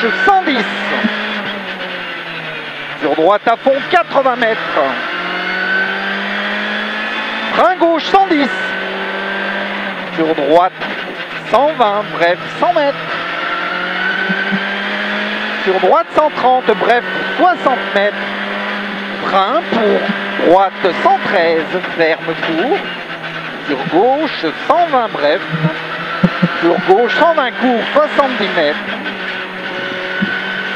gauche 110. Sur droite à fond 80 mètres. Frein gauche 110. Sur droite 120, bref 100 mètres. Sur droite 130, bref 60 mètres. Frein pour droite 113, ferme court. Sur gauche 120, bref. Sur gauche 120 court, 70 mètres.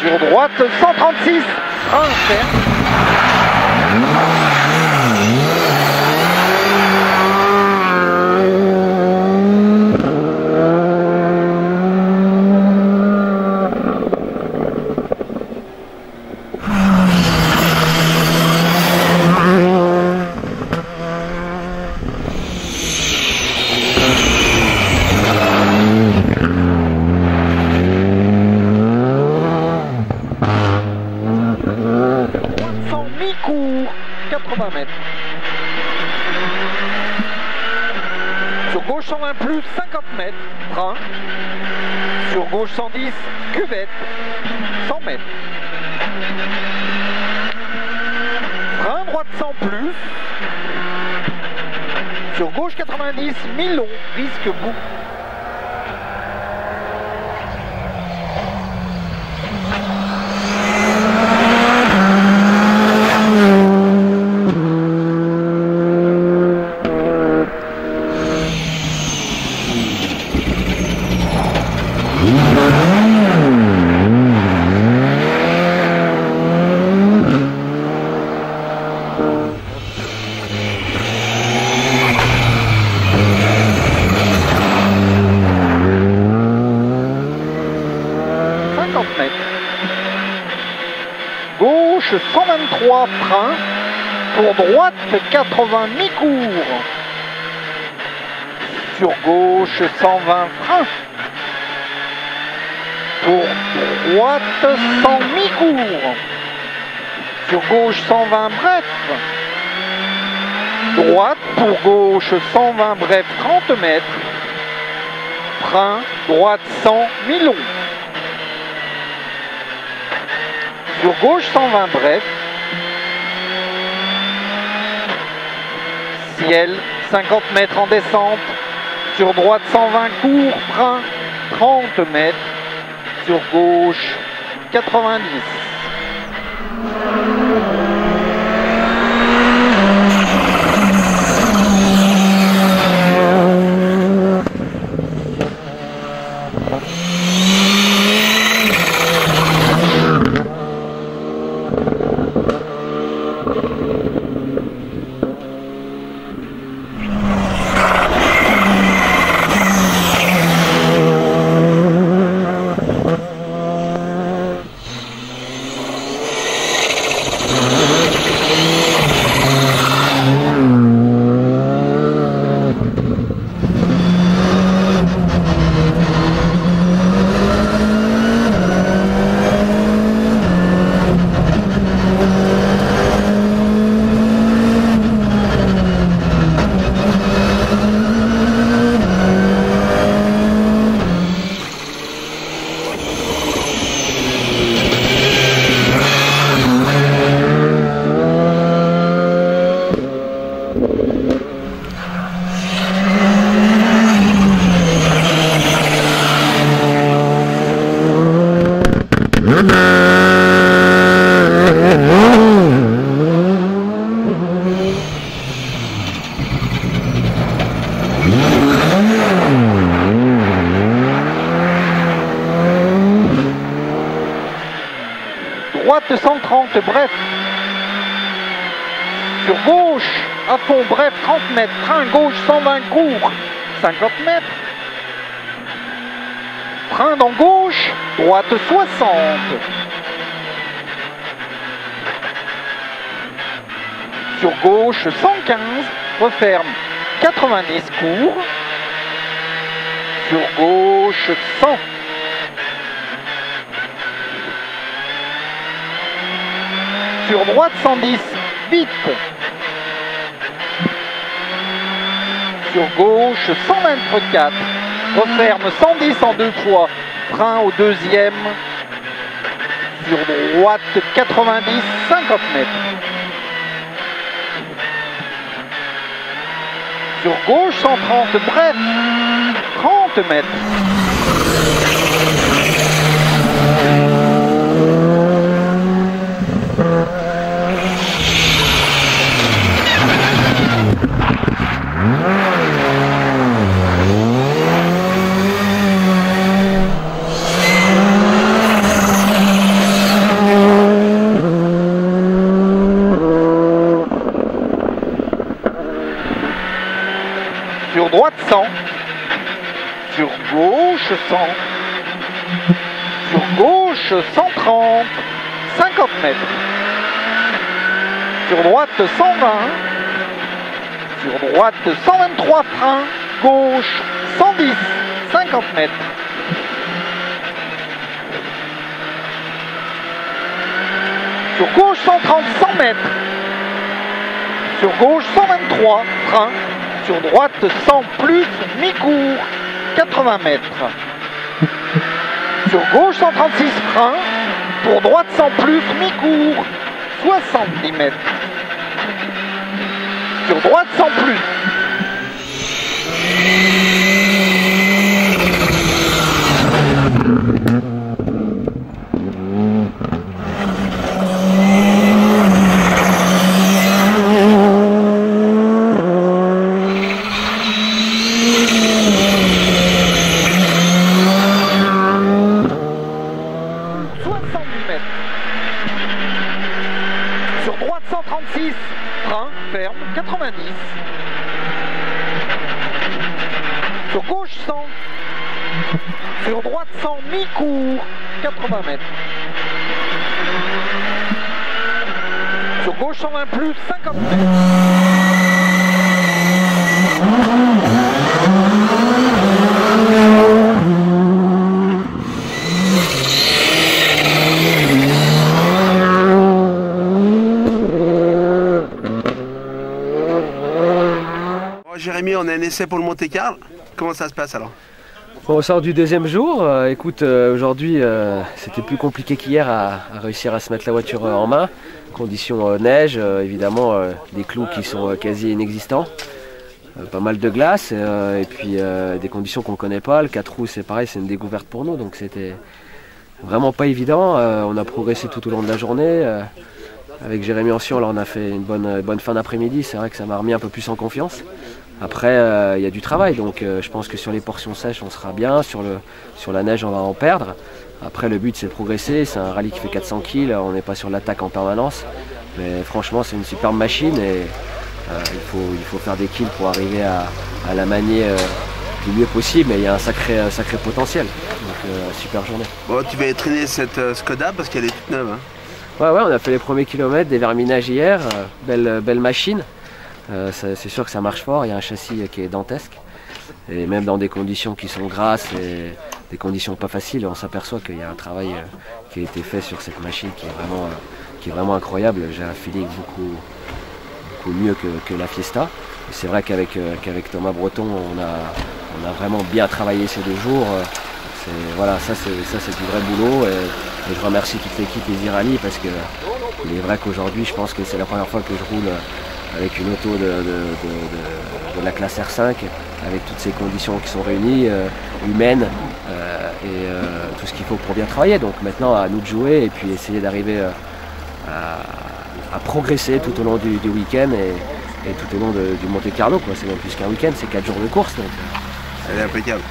Sur droite 136, frein ferme. Mi-court, 80 mètres. Sur gauche 120 plus, 50 mètres, frein. Sur gauche 110, cuvette, 100 mètres. Frein droite 100 plus. Sur gauche 90, mi-long, risque bout. Gauche 123, frein. Pour droite 80, mi-court. Sur gauche 120, frein. Pour droite 100, mi-court. Sur gauche 120, bref. Droite pour gauche 120, bref, 30 mètres. Frein, droite 100, mi-long. Sur gauche 120 bref. Ciel 50 mètres en descente. Sur droite 120 court, frein 30 mètres. Sur gauche 90. Droite 130, bref. Sur gauche, à fond, bref, 30 mètres. Frein gauche 120 court, 50 mètres. Frein dans gauche, droite 60. Sur gauche 115, referme 90 court. Sur gauche 100. Sur droite 110, vite. Sur gauche 124, referme 110 en deux fois, frein au deuxième, Sur droite 90, 50 mètres. Sur gauche 130, bref, 30 mètres. Sur droite 100, sur gauche 100, sur gauche 130, 50 mètres, sur droite 120, sur droite 123 frein, gauche 110, 50 mètres. Sur gauche 130, 100 mètres, sur gauche 123 frein. Sur droite 100 plus mi-cours 80 mètres. Sur gauche 136 frein. Pour droite 100 plus mi-cours 70 mètres. Sur droite 100 plus. Sur droite 136, frein, ferme, 90. Sur gauche 100. Sur droite 100, mi-cours, 80 mètres. Sur gauche 120 plus, 50 mètres. Jérémy, on a un essai pour le Monte-Carlo. Comment ça se passe alors? On sort du deuxième jour. Écoute, aujourd'hui c'était plus compliqué qu'hier à réussir à se mettre la voiture en main. Conditions neige, évidemment des clous qui sont quasi inexistants. Pas mal de glace et puis des conditions qu'on ne connaît pas. Le 4 roues c'est pareil, c'est une découverte pour nous, donc c'était vraiment pas évident. On a progressé tout au long de la journée. Avec Jérémy Ancien, là on a fait une bonne fin d'après-midi. C'est vrai que ça m'a remis un peu plus en confiance. Après, il y a du travail, donc je pense que sur les portions sèches, on sera bien. Sur la neige, on va en perdre. Après, le but, c'est de progresser. C'est un rallye qui fait 400 kg. On n'est pas sur l'attaque en permanence. Mais franchement, c'est une superbe machine et il faut faire des kills pour arriver à la manier du mieux possible. Mais il y a un sacré potentiel. Donc, super journée. Bon, tu vas traîner cette Skoda parce qu'elle est toute neuve. Hein. Ouais, on a fait les premiers kilomètres, des verminages hier. Belle machine. C'est sûr que ça marche fort, il y a un châssis qui est dantesque et même dans des conditions qui sont grasses et des conditions pas faciles, on s'aperçoit qu'il y a un travail qui a été fait sur cette machine qui est vraiment incroyable. J'ai un feeling beaucoup mieux que la Fiesta. C'est vrai qu'avec Thomas Breton on a vraiment bien travaillé ces 2 jours. Voilà, ça c'est du vrai boulot et je remercie toute l'équipe Easy Rally parce que il est vrai qu'aujourd'hui je pense que c'est la première fois que je roule avec une auto de la classe R5, avec toutes ces conditions qui sont réunies, humaines, et tout ce qu'il faut pour bien travailler. Donc maintenant, à nous de jouer et puis essayer d'arriver à progresser tout au long du week-end et tout au long du Monte-Carlo. C'est même plus qu'un week-end, c'est 4 jours de course. Donc, elle est impeccable.